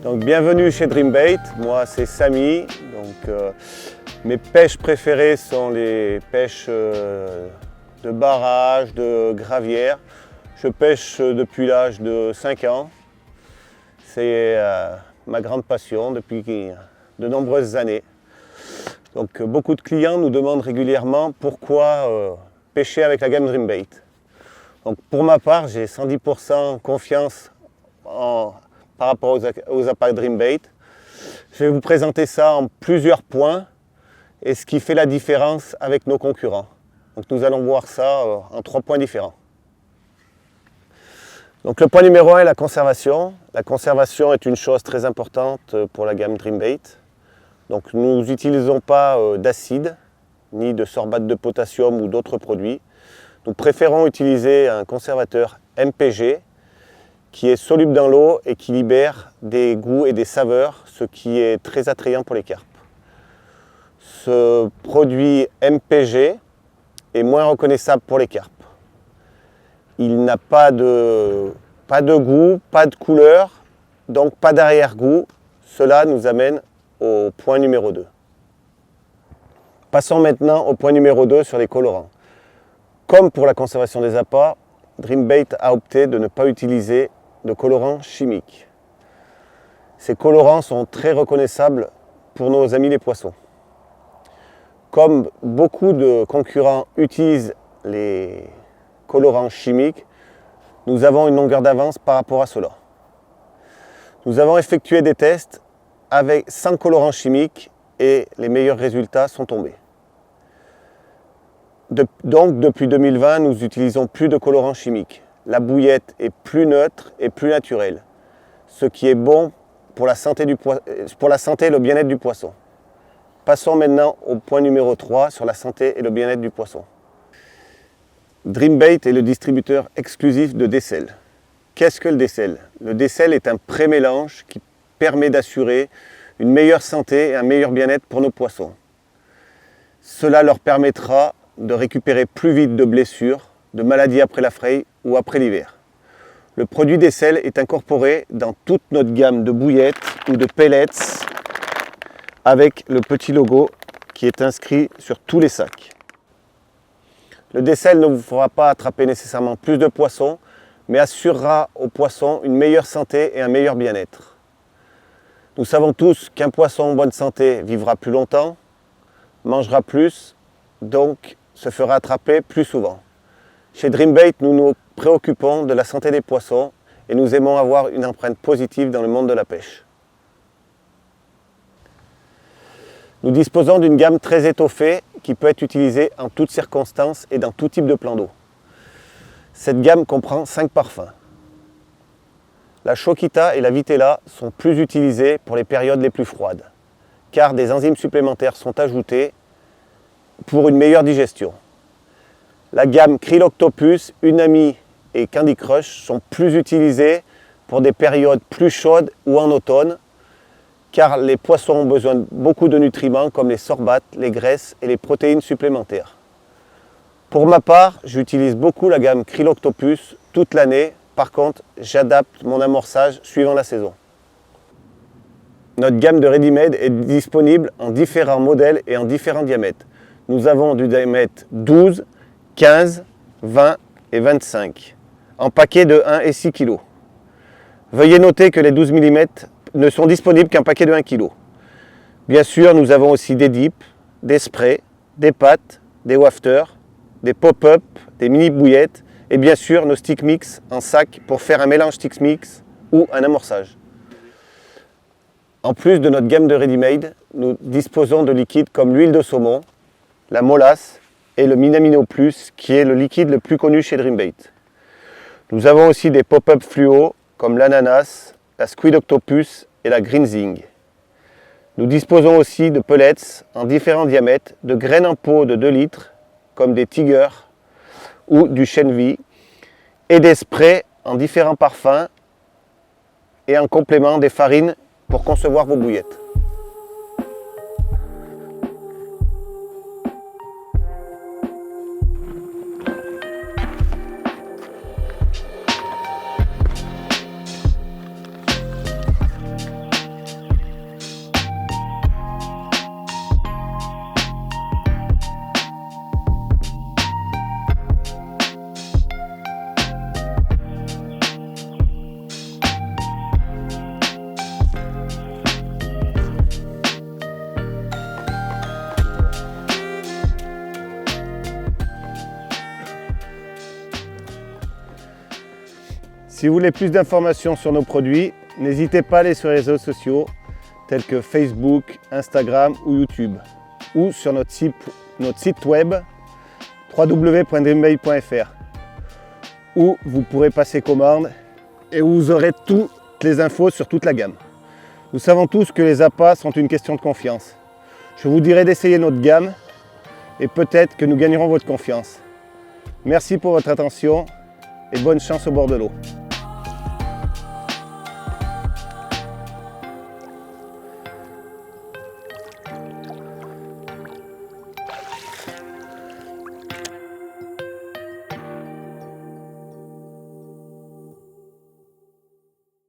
Donc bienvenue chez Dreambait, moi c'est Samy. Mes pêches préférées sont les pêches de barrage, de gravière. Je pêche depuis l'âge de 5 ans. C'est ma grande passion depuis de nombreuses années. Donc beaucoup de clients nous demandent régulièrement pourquoi pêcher avec la gamme Dreambait. Donc pour ma part, j'ai 110% confiance par rapport aux appâts Dreambait. Je vais vous présenter ça en plusieurs points et ce qui fait la différence avec nos concurrents. Donc nous allons voir ça en 3 points différents. Donc le point numéro 1 est la conservation. La conservation est une chose très importante pour la gamme Dreambait. Donc nous n'utilisons pas d'acide, ni de sorbate de potassium ou d'autres produits. Nous préférons utiliser un conservateur MPG qui est soluble dans l'eau et qui libère des goûts et des saveurs, ce qui est très attrayant pour les carpes. Ce produit MPG est moins reconnaissable pour les carpes. Il n'a pas de goût, pas de couleur, donc pas d'arrière-goût. Cela nous amène au point numéro 2. Passons maintenant au point numéro 2 sur les colorants. Comme pour la conservation des appâts, Dreambait a opté de ne pas utiliser de colorants chimiques. Ces colorants sont très reconnaissables pour nos amis les poissons. Comme beaucoup de concurrents utilisent les colorants chimiques, nous avons une longueur d'avance par rapport à cela. Nous avons effectué des tests sans colorants chimiques et les meilleurs résultats sont tombés. Donc depuis 2020, nous n'utilisons plus de colorants chimiques. La bouillette est plus neutre et plus naturelle, ce qui est bon pour la santé et le bien-être du poisson. Passons maintenant au point numéro 3 sur la santé et le bien-être du poisson. Dreambait est le distributeur exclusif de désel. Qu'est-ce que le désel? Le désel est un pré-mélange qui permet d'assurer une meilleure santé et un meilleur bien-être pour nos poissons. Cela leur permettra de récupérer plus vite de blessures, de maladies après la fraye ou après l'hiver. Le produit désel est incorporé dans toute notre gamme de bouillettes ou de pellets avec le petit logo qui est inscrit sur tous les sacs. Le désel ne vous fera pas attraper nécessairement plus de poissons, mais assurera aux poissons une meilleure santé et un meilleur bien-être. Nous savons tous qu'un poisson en bonne santé vivra plus longtemps, mangera plus, donc se fera attraper plus souvent. Chez Dreambait, nous nous préoccupons de la santé des poissons et nous aimons avoir une empreinte positive dans le monde de la pêche. Nous disposons d'une gamme très étoffée qui peut être utilisée en toutes circonstances et dans tout type de plan d'eau. Cette gamme comprend 5 parfums. La Choquita et la Vitella sont plus utilisées pour les périodes les plus froides, car des enzymes supplémentaires sont ajoutées pour une meilleure digestion. La gamme Krill Octopus, Unami et Candy Crush sont plus utilisées pour des périodes plus chaudes ou en automne, car les poissons ont besoin de beaucoup de nutriments comme les sorbates, les graisses et les protéines supplémentaires. Pour ma part, j'utilise beaucoup la gamme Krill Octopus toute l'année. Par contre, j'adapte mon amorçage suivant la saison. Notre gamme de ready-made est disponible en différents modèles et en différents diamètres. Nous avons du diamètre 12, 15, 20 et 25, en paquet de 1 et 6 kg. Veuillez noter que les 12 mm ne sont disponibles qu'en paquet de 1 kg. Bien sûr, nous avons aussi des dips, des sprays, des pâtes, des wafters, des pop-up, des mini-bouillettes et bien sûr nos stick mix en sac pour faire un mélange stick mix ou un amorçage. En plus de notre gamme de ready-made, nous disposons de liquides comme l'huile de saumon, la molasse et le Minamino Plus qui est le liquide le plus connu chez Dreambait. Nous avons aussi des pop-up fluo comme l'ananas, la Squid Octopus et la Green Zing. Nous disposons aussi de pellets en différents diamètres, de graines en pot de 2 litres comme des Tiger ou du Shenvi et des sprays en différents parfums et en complément des farines pour concevoir vos bouillettes. Si vous voulez plus d'informations sur nos produits, n'hésitez pas à aller sur les réseaux sociaux tels que Facebook, Instagram ou YouTube, ou sur notre site web www.dreambay.fr, où vous pourrez passer commande et où vous aurez toutes les infos sur toute la gamme. Nous savons tous que les appâts sont une question de confiance. Je vous dirai d'essayer notre gamme et peut-être que nous gagnerons votre confiance. Merci pour votre attention et bonne chance au bord de l'eau.